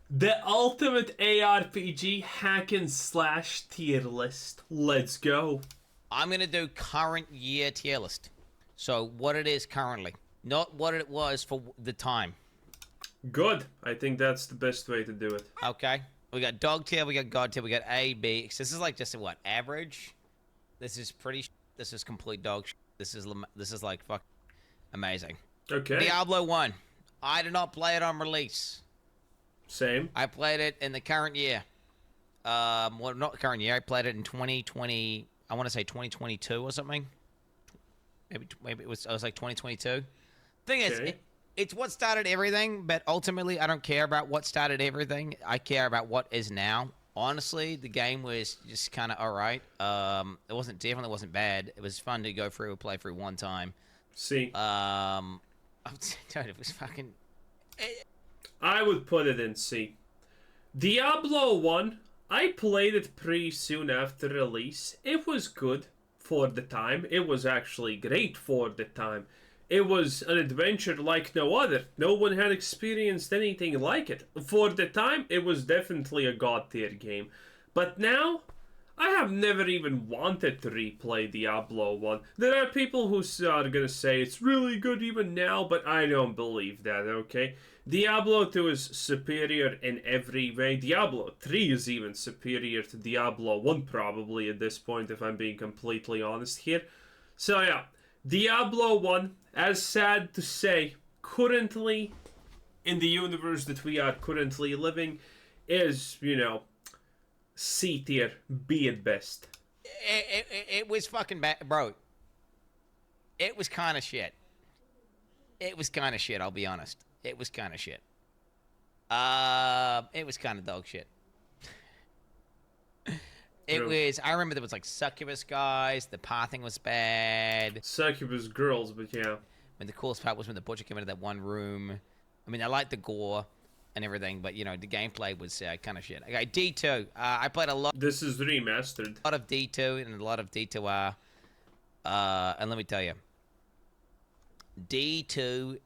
The ultimate ARPG hack and slash tier list. Let's go. I'm gonna do current year tier list. So what it is currently, not what it was for the time. Good. I think that's the best way to do it. Okay. We got dog tier, we got god tier, we got A, B. So this is like just a, what, average? This is pretty. This is complete dog. This is like fuck amazing. Okay. Diablo 1. I did not play it on release. Same. I played it in the current year. Well, not current year. I played it in 2020. I want to say 2022 or something. Maybe it was. I was like 2022. Thing is, Okay. it's what started everything. But ultimately, I don't care about what started everything. I care about what is now. Honestly, the game was just kind of alright. It definitely wasn't bad. It was fun to go through and play through one time. See. Dude, it was fucking. I would put it in C. Diablo 1, I played it pretty soon after release. It was good for the time. It was actually great for the time. It was an adventure like no other. No one had experienced anything like it. For the time, it was definitely a god tier game. But now, I have never even wanted to replay Diablo 1. There are people who are gonna say it's really good even now, but I don't believe that, okay? Diablo 2 is superior in every way. Diablo 3 is even superior to Diablo 1 probably at this point, if I'm being completely honest here. So yeah, Diablo 1, as sad to say, currently, in the universe that we are currently living, is, C tier, B at best. It was fucking bad, bro. It was kind of shit. It was kind of shit. I'll be honest. It was kind of shit. It was kind of dog shit. It True. was. I remember there was like succubus guys. The pathing was bad. Succubus girls, but yeah. And the coolest part was when the butcher came into that one room. I mean, I liked the gore and everything, but the gameplay was kind of shit. Okay, D2. I played a lot This is remastered. of D2 and a lot of D2R. And let me tell you, D2.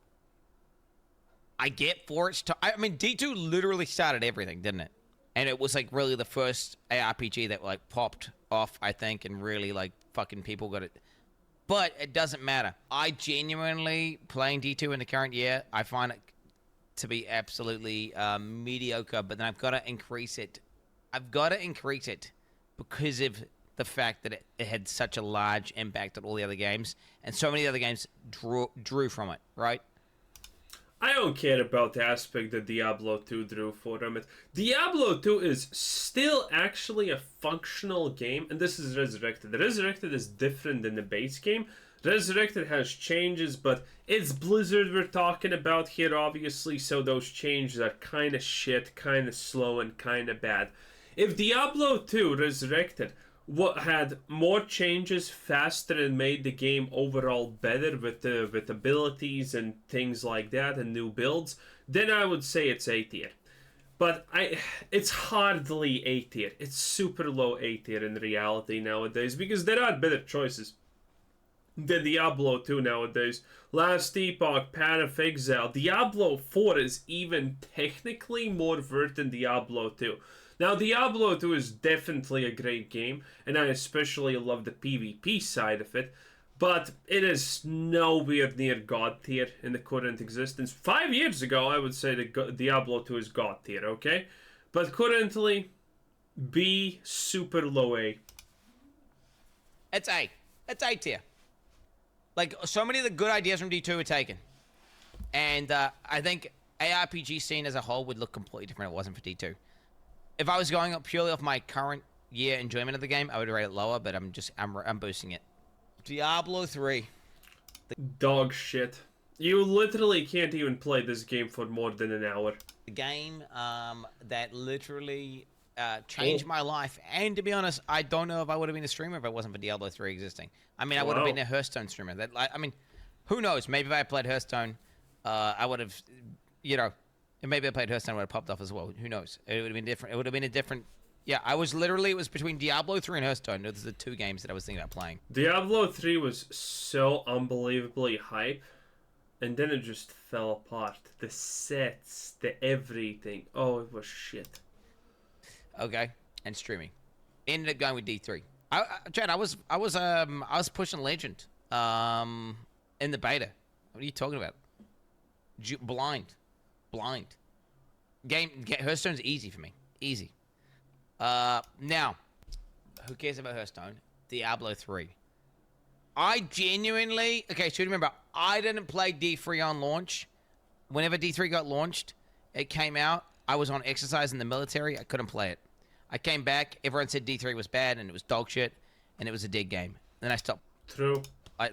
I get for its time. I mean, D2 literally started everything, didn't it? And it was like really the first ARPG that like popped off, I think, and really like fucking people got it. But it doesn't matter. I genuinely playing D2 in the current year, I find it to be absolutely mediocre. But then I've got to increase it. I've got to increase it because of the fact that it had such a large impact on all the other games, and so many other games drew from it, right? I don't care about the aspect that Diablo 2 drew from it. Diablo 2 is still actually a functional game, and this is Resurrected. Resurrected is different than the base game. Resurrected has changes, but it's Blizzard we're talking about here, obviously, so those changes are kind of shit, kind of slow, and kind of bad. If Diablo 2 Resurrected what had more changes faster and made the game overall better with abilities and things like that and new builds, then I would say it's A tier. But it's hardly A tier. It's super low A tier in reality nowadays because there are better choices than Diablo 2 nowadays. Last Epoch, Path of Exile, Diablo 4 is even technically more worth than Diablo 2. Now, Diablo 2 is definitely a great game, and I especially love the PvP side of it, but it is nowhere near God tier in the current existence. 5 years ago, I would say that Diablo 2 is God tier, okay? But currently, B, super low A. It's A. It's A tier. Like, so many of the good ideas from D2 were taken. And I think ARPG scene as a whole would look completely different if it wasn't for D2. If I was going up purely off my current year enjoyment of the game, I would rate it lower, but I'm boosting it. Diablo 3. Dog shit. You literally can't even play this game for more than an hour. The game that literally changed my life. And to be honest, I don't know if I would have been a streamer if it wasn't for Diablo 3 existing. I mean, I would have been a Hearthstone streamer. I mean, who knows? Maybe if I played Hearthstone, I would have, and maybe I played Hearthstone, would have popped off as well. Who knows? It would have been different. It would have been a different. Yeah, it was between Diablo 3 and Hearthstone. Those are the two games that I was thinking about playing. Diablo 3 was so unbelievably hype. and then it just fell apart. The sets, the everything. Oh, it was shit. Okay, and streaming. Ended up going with D3. Chad, I was pushing Legend, in the beta. What are you talking about? Blind. Hearthstone's easy for me. Easy. Now, who cares about Hearthstone? Diablo 3. I genuinely... Okay, so remember, I didn't play D3 on launch. Whenever D3 got launched, it came out. I was on exercise in the military. I couldn't play it. I came back. Everyone said D3 was bad and it was dog shit and it was a dead game. Then I stopped. True. I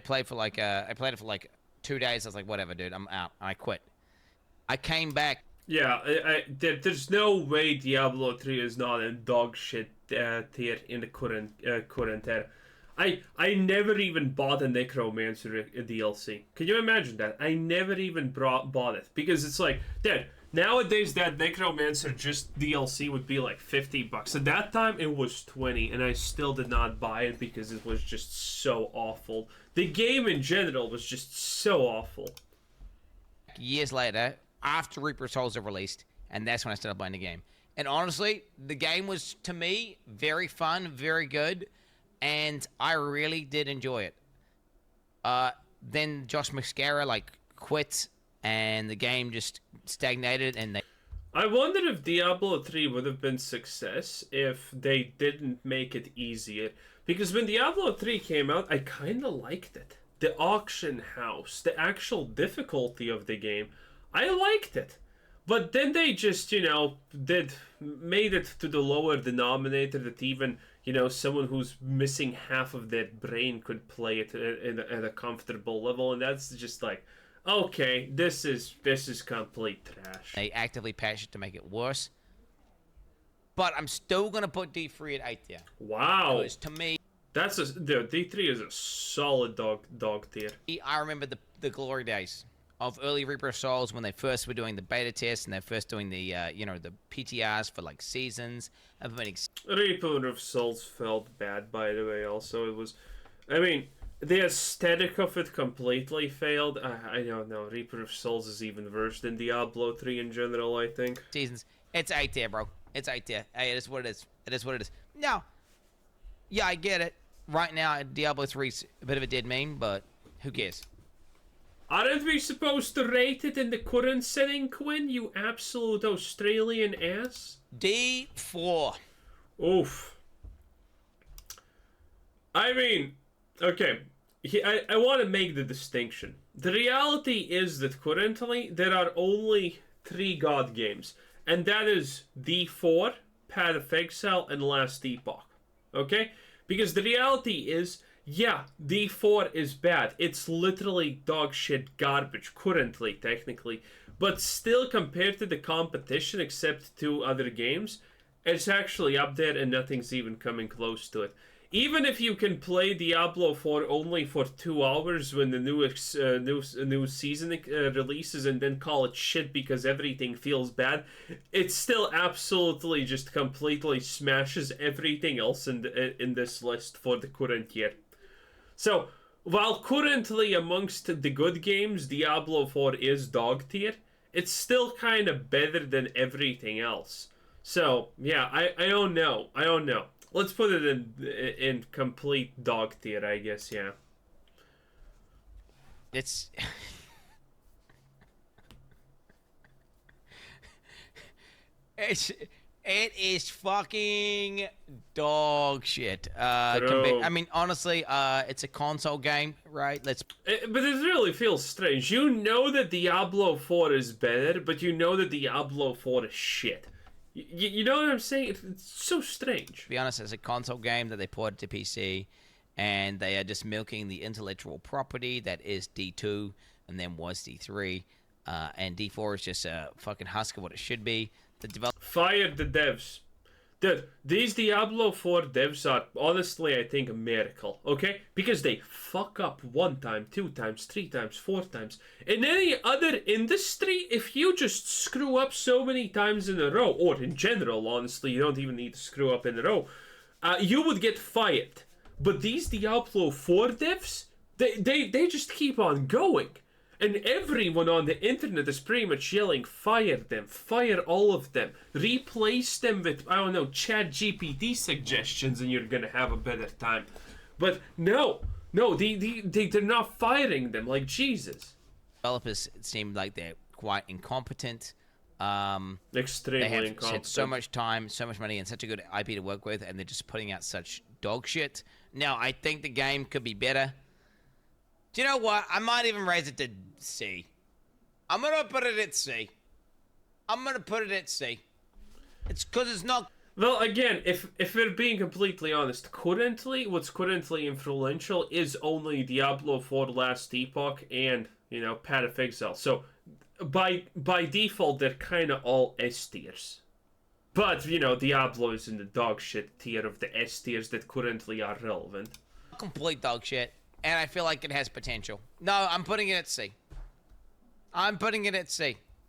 played for like I played it for like 2 days. I was like, whatever, dude, I'm out. I quit. I came back. Yeah, there's no way Diablo 3 is not in dog shit tier in the current era. I never even bought a Necromancer DLC. Can you imagine that? I never even bought it because it's like, dude, nowadays that Necromancer just DLC would be like $50. At that time it was 20, and I still did not buy it because it was just so awful. The game in general was just so awful. Years later, after Reaper Souls are released, and that's when I started playing the game. And honestly, the game was, to me, very fun, very good, and I really did enjoy it. Then Josh Mascara quit, and the game just stagnated, and I wonder if Diablo 3 would have been success if they didn't make it easier. Because when Diablo 3 came out, I kind of liked it. The auction house, the actual difficulty of the game, I liked it. But then they just, made it to the lower denominator that even, someone who's missing half of their brain could play it at a comfortable level. And that's just like, okay, this is complete trash. They actively patched it to make it worse. But I'm still going to put D3 at 8 tier. Wow. Because to me... D3 is a solid dog tier. I remember the glory days of early Reaper Souls when they first were doing the beta tests and they're first doing the, the PTRs for seasons. Reaper of Souls felt bad, by the way, also. It was... the aesthetic of it completely failed. I don't know. Reaper of Souls is even worse than Diablo 3 in general, I think. Seasons. It's 8 tier, bro. It's 8 tier. Hey, it is what it is. It is what it is. Now, yeah, I get it. Right now, Diablo 3's a bit of a dead meme, but who cares? Aren't we supposed to rate it in the current setting, Quinn? You absolute Australian ass? D4. Oof. Okay. I want to make the distinction. The reality is that currently there are only 3 God games, and that is D4, Path of Exile, and Last Epoch. Okay? Because the reality is, yeah, D4 is bad. It's literally dog shit garbage currently, technically. But still, compared to the competition, except 2 other games, it's actually up there and nothing's even coming close to it. Even if you can play Diablo 4 only for 2 hours when the new season releases and then call it shit because everything feels bad, it still absolutely just completely smashes everything else in this list for the current year. So, while currently amongst the good games, Diablo 4 is dog tier, it's still kind of better than everything else. So, yeah, I don't know. Let's put it in complete dog tier, I guess, yeah. It's... It is fucking dog shit. Honestly, it's a console game, right? But it really feels strange. You know that Diablo 4 is better, but you know that Diablo 4 is shit. You know what I'm saying? It's so strange. To be honest, it's a console game that they ported to PC, and they are just milking the intellectual property that is D2 and then was D3, and D4 is just a fucking husk of what it should be. Fire the devs. Dude, these Diablo 4 devs are honestly, I think, a miracle, okay? Because they fuck up 1 time, 2 times, 3 times, 4 times. In any other industry, if you just screw up so many times in a row, or in general, honestly, you don't even need to screw up in a row, you would get fired. But these Diablo 4 devs, They just keep on going. And everyone on the internet is pretty much yelling, fire them, fire all of them, replace them with, I don't know, Chat GPT suggestions and you're gonna have a better time. But no, they're not firing them, like Jesus. Developers seem like they're quite incompetent. Extremely they have incompetent. Had so much time, so much money, and such a good IP to work with, and they're just putting out such dog shit. Now, I think the game could be better. Do you know what? I might even raise it to C. I'm gonna put it at C. It's because it's not. Well, again, if we're being completely honest, currently, what's currently influential is only Diablo 4 Last Epoch and, Path of Exile. So, by default, they're kind of all S tiers. But, Diablo is in the dog shit tier of the S tiers that currently are relevant. Complete dog shit, and I feel like it has potential. No, I'm putting it at C.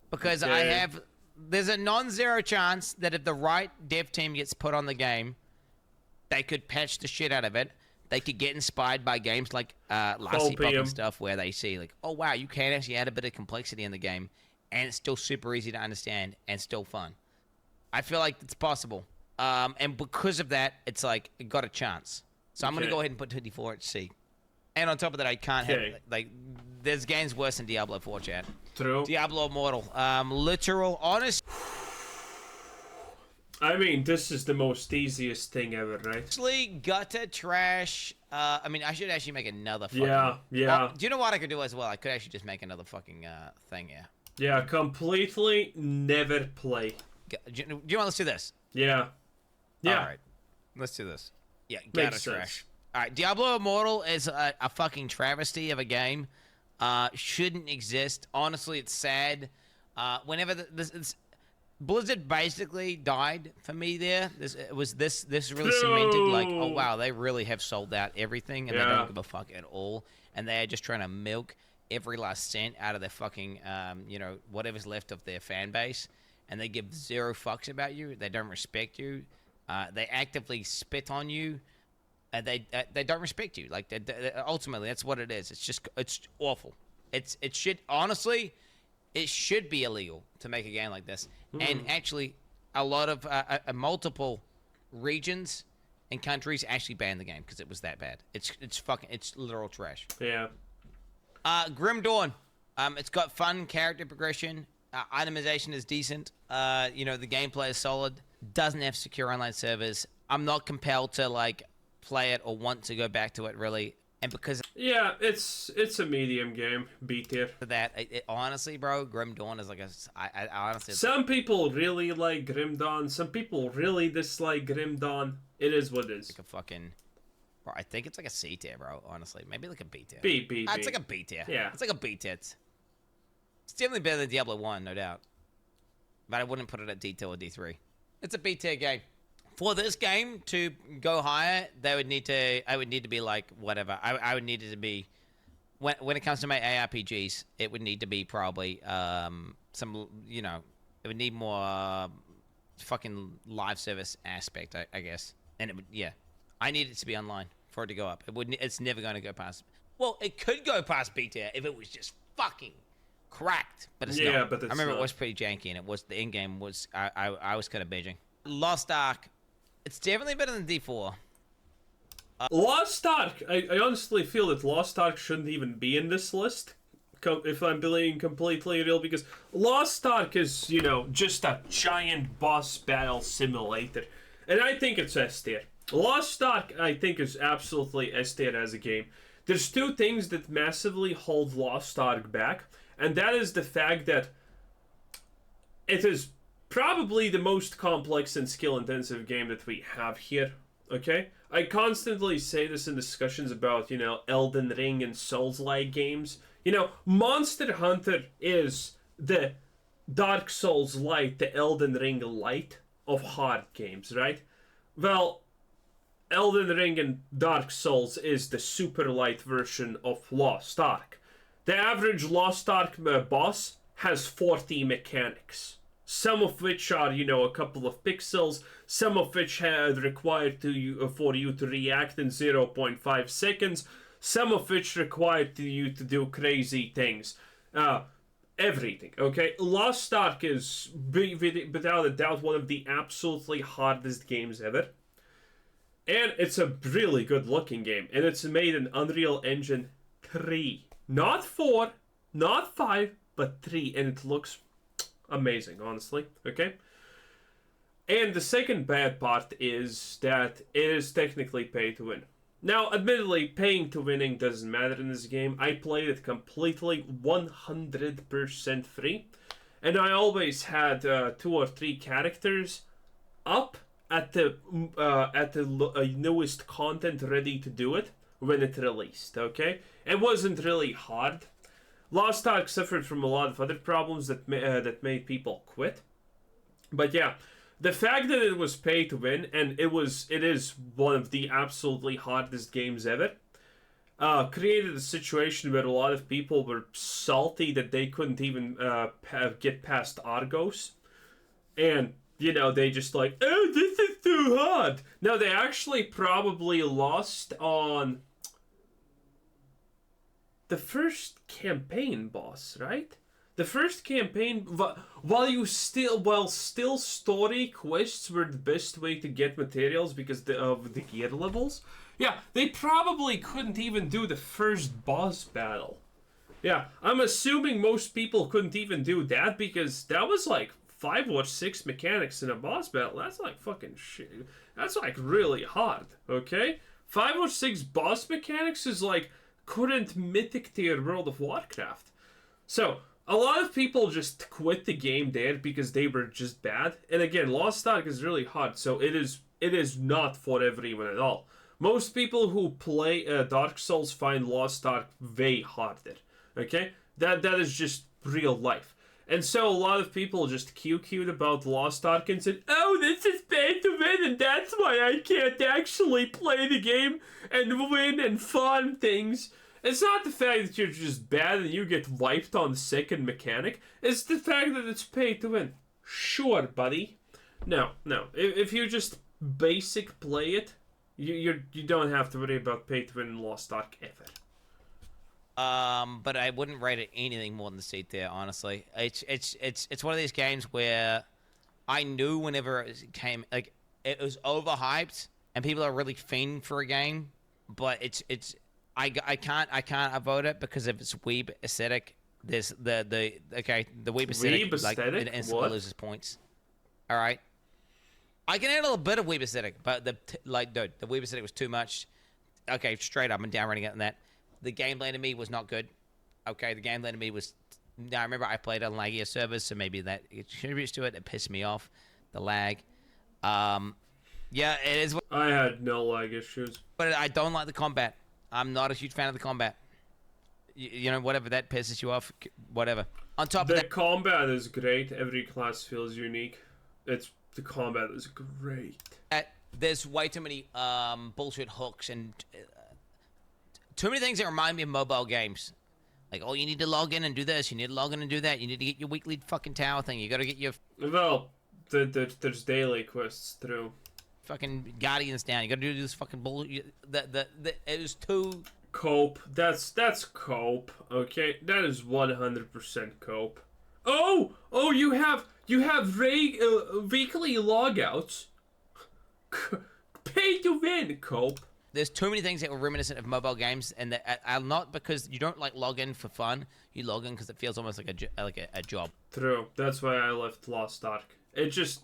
Because Okay. There's a non-zero chance that if the right dev team gets put on the game, they could patch the shit out of it. They could get inspired by games like Last Epoch and stuff, where they see like, oh wow, you can actually add a bit of complexity in the game, and it's still super easy to understand and still fun. I feel like it's possible, and because of that, it's like it got a chance. So I'm gonna go ahead and put 24 at C. And on top of that, I can't have like there's games worse than Diablo 4, chat. True. Diablo Immortal, literal, honest. I mean, this is the most easiest thing ever, right? Honestly, gutter trash. I mean, I should actually make another fucking... Yeah. Do you know what I could do as well? I could actually just make another fucking thing here. Yeah, completely never play. Do you want to let's do this? Yeah. All right. Let's do this. Yeah, gutter Makes trash. sense. All right, Diablo Immortal is a fucking travesty of a game. Shouldn't exist. Honestly, it's sad. Whenever Blizzard basically died for me there. This really cemented like, oh wow, they really have sold out everything and they don't give a fuck at all, and they are just trying to milk every last cent out of their fucking whatever's left of their fan base, and they give zero fucks about you. They don't respect you. They actively spit on you. They don't respect you. Like ultimately, that's what it is. It's awful. It should be illegal to make a game like this. And actually, a lot of multiple regions and countries actually banned the game because it was that bad. It's literal trash. Yeah. Grim Dawn. It's got fun character progression. Itemization is decent. The gameplay is solid. Doesn't have secure online servers. I'm not compelled to like play it or want to go back to it really, and because Yeah, it's a medium game, B tier. of that, honestly, bro, Grim Dawn is like I honestly. Some people really like Grim Dawn. Some people really dislike Grim Dawn. It is what it is. Like a fucking, bro, I think it's like a C tier, bro. Honestly, maybe like a B tier. B. It's like a B tier. Yeah. It's like a B tier. It's definitely better than Diablo 1, no doubt. But I wouldn't put it at D2 or D3. It's a B tier game. For this game to go higher, I would need to be like whatever. I would need it to be when it comes to my ARPGs, it would need to be probably some it would need more fucking live service aspect, I guess. And it would I need it to be online for it to go up. It's never going to go past. Well, it could go past B tier if it was just fucking cracked, but it's not. But it's I remember not. it was pretty janky, and it was the in game was I was kind of binging. Lost Ark. It's definitely better than D4. Lost Ark. I honestly feel that Lost Ark shouldn't even be in this list, if I'm being completely real, because Lost Ark is, just a giant boss battle simulator. And I think it's S tier. Lost Ark, I think, is absolutely S tier as a game. There's two things that massively hold Lost Ark back, and that is the fact that it is probably the most complex and skill-intensive game that we have here, okay? I constantly say this in discussions about, Elden Ring and Souls-like games. Monster Hunter is the Dark Souls light, the Elden Ring light of hard games, right? Well, Elden Ring and Dark Souls is the super light version of Lost Ark. The average Lost Ark boss has 40 mechanics. Some of which are, a couple of pixels, some of which are required for you to react in 0.5 seconds, some of which required you to do crazy things. Everything, okay? Lost Ark is, without a doubt, one of the absolutely hardest games ever. And it's a really good looking game. And it's made in Unreal Engine 3. Not 4, not 5, but 3. And it looks amazing, honestly, okay? And the second bad part is that it is technically pay to win. Now, admittedly, paying to winning doesn't matter in this game. I played it completely 100% free. And I always had 2 or 3 characters up at the newest content ready to do it when it released, okay? It wasn't really hard. Lost Ark suffered from a lot of other problems that made people quit. But yeah, the fact that it was pay to win, and it is one of the absolutely hardest games ever, created a situation where a lot of people were salty that they couldn't even get past Argos. And, you know, they just like, oh, this is too hard. No, they actually probably lost on the first campaign boss, right? The first campaign, while still story quests were the best way to get materials because of the gear levels. Yeah, they probably couldn't even do the first boss battle. Yeah, I'm assuming most people couldn't even do that because that was like 5 or 6 mechanics in a boss battle. That's like fucking shit. That's like really hard, okay? 5 or 6 boss mechanics is like current mythic tier World of Warcraft. So, a lot of people just quit the game there because they were just bad. And again, Lost Ark is really hard, so it is not for everyone at all. Most people who play Dark Souls find Lost Ark way harder. Okay? That is just real life. And so a lot of people just QQ'd about Lost Ark and said, oh, this is pay to win, and that's why I can't actually play the game and win and farm things. It's not the fact that you're just bad and you get wiped on the second mechanic. It's the fact that it's pay to win. Sure, buddy. No. If you just basic play it, you don't have to worry about pay to win in Lost Ark ever. But I wouldn't rate it anything more than the seat there, honestly. It's one of these games where I knew whenever it came, like, it was overhyped and people are really fiending for a game, but I can't vote it because if it's weeb aesthetic, there's the weeb aesthetic, Weeb like, aesthetic? it instantly What? loses points. All right, I can handle a bit of weeb aesthetic, but the weeb aesthetic was too much. Okay, straight up and down running it on that. The gameplay to me was not good. Okay, the gameplay to me was. Now I remember I played on laggier servers, so maybe that it contributes to it. It pissed me off, the lag. Yeah, it is. I had no lag issues. But I don't like the combat. I'm not a huge fan of the combat. You know, whatever that pisses you off, whatever. On top of that, the combat is great. Every class feels unique. The combat is great. There's way too many bullshit hooks and too many things that remind me of mobile games. Like, oh, you need to log in and do this. You need to log in and do that. You need to get your weekly fucking tower thing. You got to get your Well, there's daily quests through. Fucking guardians down. You got to do this fucking bull. It was too. Cope. That's cope. Okay, that is 100% cope. Oh, you have weekly logouts. Pay to win, cope. There's too many things that were reminiscent of mobile games, and that are not because you don't like log in for fun. You log in because it feels almost like a job. True. That's why I left Lost Ark. It just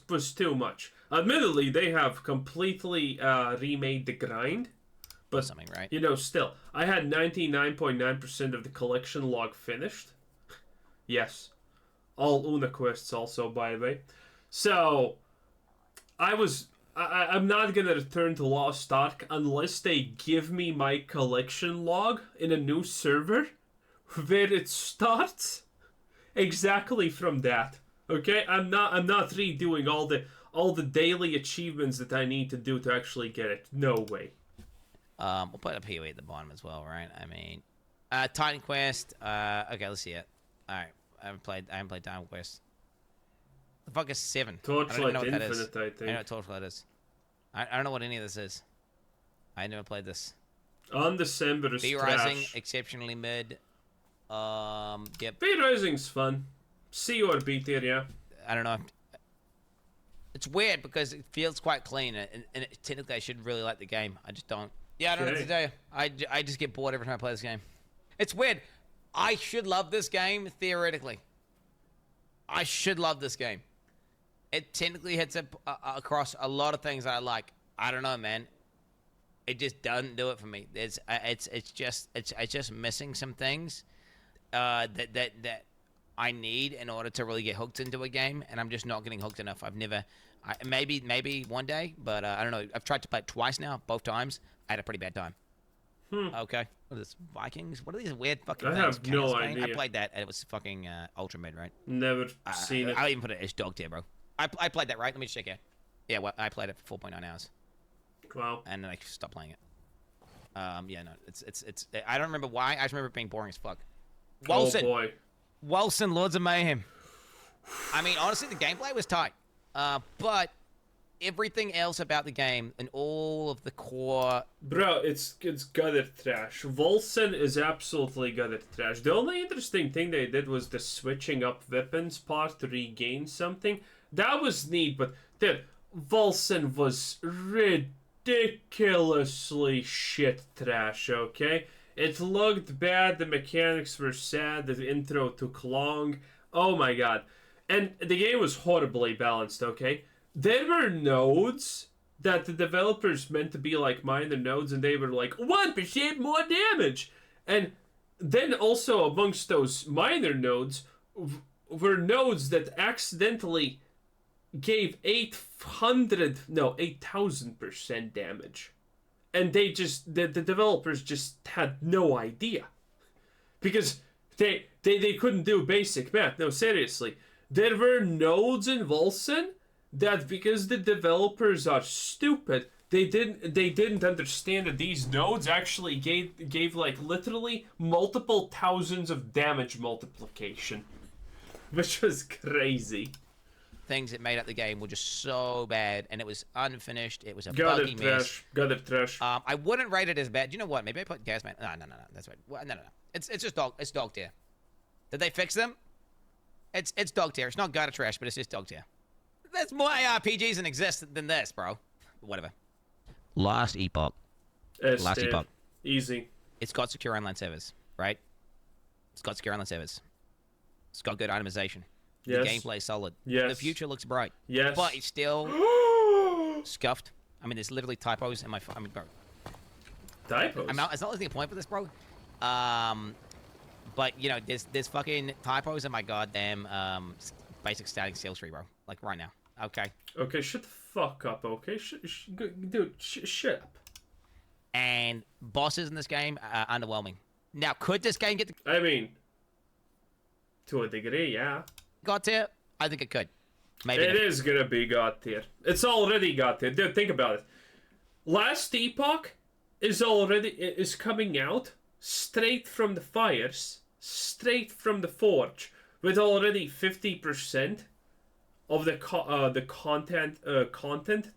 was too much. Admittedly, they have completely remade the grind, but something, right? You know, still, I had 99.9% of the collection log finished. Yes, all Una quests also, by the way. So, I'm not gonna return to Lost Ark unless they give me my collection log in a new server, where it starts exactly from that. Okay, I'm not redoing all the daily achievements that I need to do to actually get it. No way. We'll put a PoE at the bottom as well, right? I mean, Titan Quest. Okay, let's see it. All right, I haven't played Titan Quest. The fuck is 7? Torchlight I don't know what that is. Infinite, I think. I know what Torchlight is. I don't know what any of this is. I never played this. On December is V Rising, trash. exceptionally mid. Yep. V Rising's fun. C or B tier, yeah. I don't know. It's weird because it feels quite clean, and technically I should really like the game. I just don't. Yeah, I don't know what to tell you. I just get bored every time I play this game. It's weird. I should love this game, theoretically. I should love this game. It technically hits across a lot of things that I like. I don't know, man. It just doesn't do it for me. It's just missing some things that I need in order to really get hooked into a game, and I'm just not getting hooked enough. Maybe one day, but I don't know. I've tried to play it twice now, both times. I had a pretty bad time. Okay. What is this? Vikings? What are these weird fucking things? I have no idea. I played that, and it was fucking ultra mid, right? Never seen it. I'll even put it as dog tier, bro. I played that, right? Let me check here. Yeah, well, I played it for 4.9 hours. Wow. And then I stopped playing it. Yeah, no, it's. I don't remember why. I just remember it being boring as fuck. Wilson. Oh boy. Wilson, Lords of Mayhem. I mean, honestly, the gameplay was tight. But everything else about the game and all of the core... Bro, it's gutter trash. Volson is absolutely gutter trash. The only interesting thing they did was the switching up weapons part to regain something. That was neat, but dude, Volson was ridiculously shit trash, okay? It looked bad, the mechanics were sad, the intro took long. Oh my god. And the game was horribly balanced, okay? There were nodes that the developers meant to be like minor nodes, and they were like 1% more damage. And then also amongst those minor nodes were nodes that accidentally gave 8,000% damage. And they just, the developers just had no idea. Because they couldn't do basic math. No, seriously. There were nodes in Volson that, because the developers are stupid, they didn't understand that these nodes actually gave like literally multiple thousands of damage multiplication. Which was crazy. Things that made up the game were just so bad, and it was unfinished. It was a buggy mess. Got it trash. I wouldn't rate it as bad. You know what? Maybe I put Gasman. No. That's right. No. It's just dog. It's dog tier. Did they fix them? It's dog tier. It's not gutter trash, but it's just dog tier. There's more ARPGs in exist than this, bro. Whatever. Last Epoch. Last Epoch. Easy. It's got secure online servers, right? It's got secure online servers. It's got good itemization. Yes. The gameplay is solid. Yes. The future looks bright. Yes. But it's still scuffed. I mean, there's literally typos in my... I mean, bro. Typos? It's not losing a point for this, bro. But, you know, there's fucking typos in my goddamn basic static skill tree, bro. Like, right now. Okay. Okay, shut the fuck up, okay? Dude, shut up. And bosses in this game are underwhelming. Now, could this game get the... I mean, to a degree, yeah. God tier? I think it could. Maybe it is gonna be God tier. It's already God tier. Dude, think about it. Last Epoch is coming out straight from the fires, straight from the forge, with already 50% of the content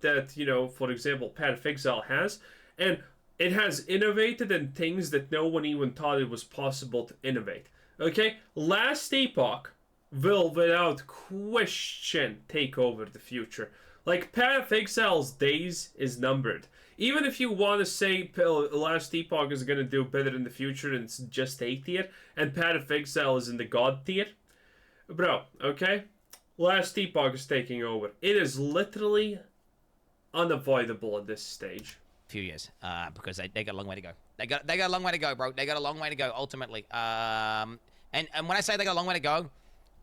that, you know, for example, Path of Exile has, and it has innovated in things that no one even thought it was possible to innovate. Okay, Last Epoch will, without question, take over the future. Like, Path of Exile's days is numbered. Even if you want to say Last Epoch is going to do better in the future and it's just A tier, and Path of Exile is in the God tier, bro, okay? Last Epoch is taking over. It is literally unavoidable at this stage. Few years, because they got a long way to go. They got a long way to go, bro. They got a long way to go, ultimately. And when I say they got a long way to go,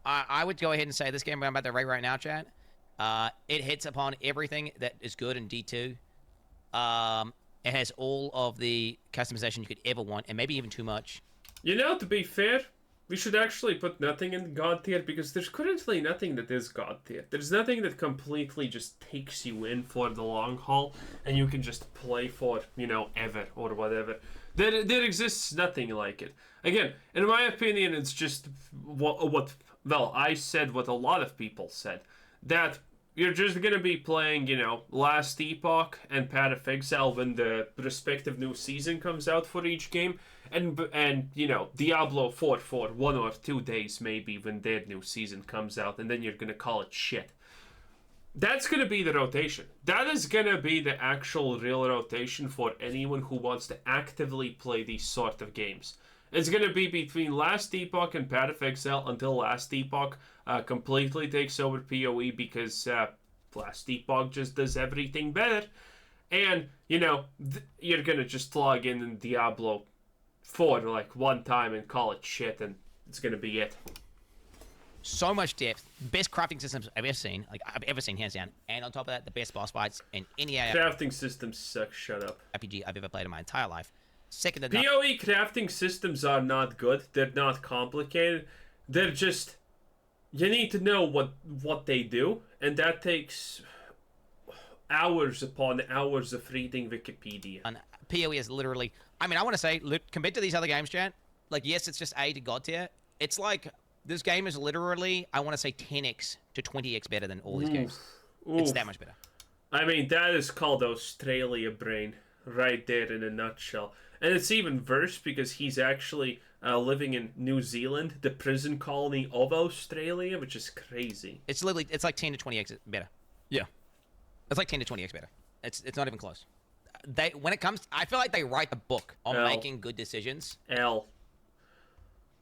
I would go ahead and say this game I'm about to rate right now, chat. It hits upon everything that is good in D2. It has all of the customization you could ever want, and maybe even too much. You know, to be fair, we should actually put nothing in God tier, because there's currently nothing that is God tier. There's nothing that completely just takes you in for the long haul, and you can just play for, you know, ever or whatever. There exists nothing like it. Again, in my opinion, it's just what well, I said what a lot of people said, that you're just gonna be playing, Last Epoch and Path of Exile when the respective new season comes out for each game, and Diablo 4 for 1 or 2 days maybe when their new season comes out, and then you're gonna call it shit. That's gonna be the rotation. That is gonna be the actual real rotation for anyone who wants to actively play these sort of games. It's gonna be between Last Epoch and Path of Exile until Last Epoch completely takes over PoE because Last Epoch just does everything better. And, you're gonna just log in Diablo 4 like one time and call it shit, and it's gonna be it. So much depth, best crafting systems I've ever seen, hands down. And on top of that, the best boss fights in any Crafting systems suck, shut up. RPG I've ever played in my entire life. Second to PoE crafting systems are not good. They're not complicated. They're just, you need to know what they do, and that takes hours upon hours of reading Wikipedia. And PoE is literally, I want to say, compared to these other games, Jan, like, yes, it's just A to God tier. It's like, this game is literally, I want to say 10x to 20x better than all these games. It's that much better. That is called Australia brain right there in a nutshell. And it's even worse because he's actually living in New Zealand, the prison colony of Australia, which is crazy. It's literally, it's like 10 to 20x better. Yeah. It's like 10 to 20x better. It's not even close. When it comes, I feel like they write a book on making good decisions.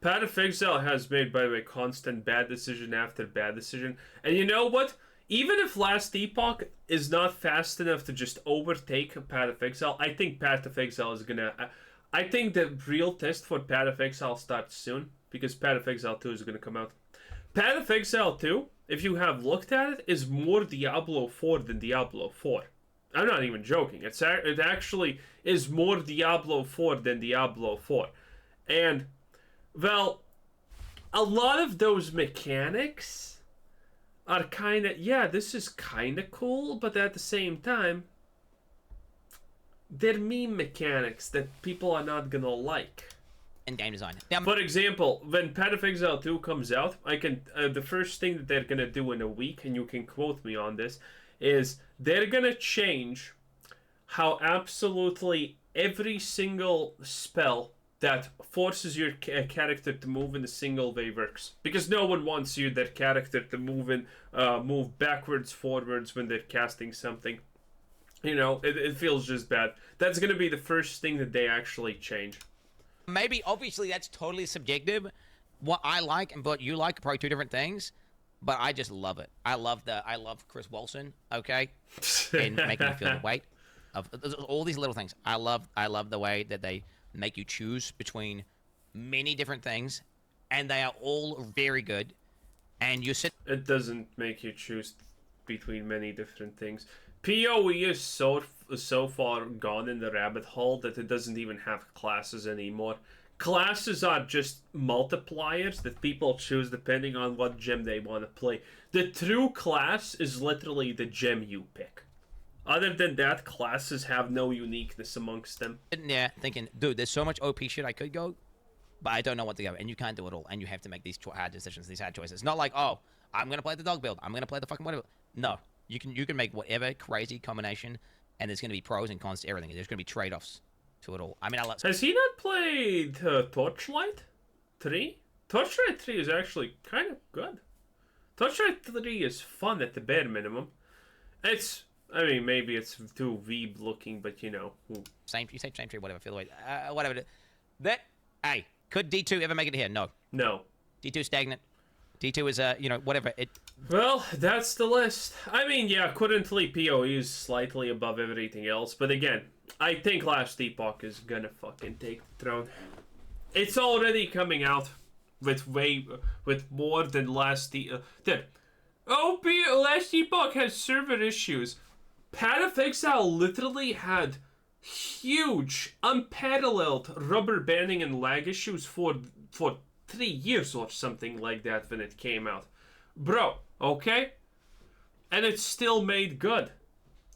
Path of Exile has made, by the way, constant bad decision after bad decision. And you know what? Even if Last Epoch is not fast enough to just overtake Path of Exile, I think Path of Exile is gonna... I think the real test for Path of Exile starts soon, because Path of Exile 2 is gonna come out. Path of Exile 2, if you have looked at it, is more Diablo 4 than Diablo 4. I'm not even joking. It actually is more Diablo 4 than Diablo 4. And... well, a lot of those mechanics are kind of, this is kind of cool, but at the same time, they're meme mechanics that people are not gonna like. And game design. For example, when Path of Exile 2 comes out, the first thing that they're gonna do in a week, and you can quote me on this, is they're gonna change how absolutely every single spell that forces your character to move in a single way works. Because no one wants their character to move backwards, forwards when they're casting something. It feels just bad. That's going to be the first thing that they actually change. Maybe, obviously, that's totally subjective. What I like and what you like are probably two different things, but I just love it. I love Chris Wilson, okay? And making me feel the weight of all these little things. I love the way that they make you choose between many different things, and they are all very good. And you sit. It doesn't make you choose between many different things. PoE is so far gone in the rabbit hole that it doesn't even have classes anymore. Classes are just multipliers that people choose depending on what gem they want to play. The true class is literally the gem you pick. Other than that, classes have no uniqueness amongst them. Yeah, thinking, dude, there's so much OP shit I could go, but I don't know what to go, and you can't do it all, and you have to make these hard decisions, these hard choices. Not like, oh, I'm gonna play the dog build, I'm gonna play the fucking whatever. No, you can make whatever crazy combination, and there's gonna be pros and cons to everything. There's gonna be trade-offs to it all. I love. Has he not played Torchlight 3? Torchlight 3 is actually kind of good. Torchlight 3 is fun at the bare minimum. Maybe it's too Veeb looking, but you say same tree, whatever. Feel the way, whatever. Hey, could D2 ever make it here? No. D2 stagnant. D2 is whatever it. Well, that's the list. Currently PoE is slightly above everything else, but again, I think Last Epoch is gonna fucking take the throne. It's already coming out with more than Last Epoch. Last Epoch has server issues. Path of Exile literally had huge, unparalleled rubber banding and lag issues for 3 years or something like that when it came out. Bro, okay? And it's still made good.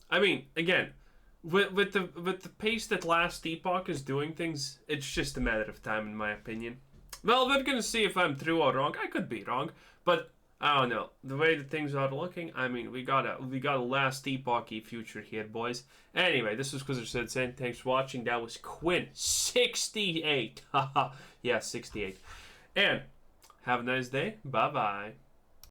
Again, with the pace that Last Epoch is doing things, it's just a matter of time in my opinion. Well, we're gonna see if I'm true or wrong. I could be wrong, but I don't know. The way that things are looking, I mean, we got a last epoch-y future here, boys. Anyway, this was Quizzer Said saying thanks for watching. That was Quinn 68. Haha, yeah, 68. And have a nice day. Bye bye.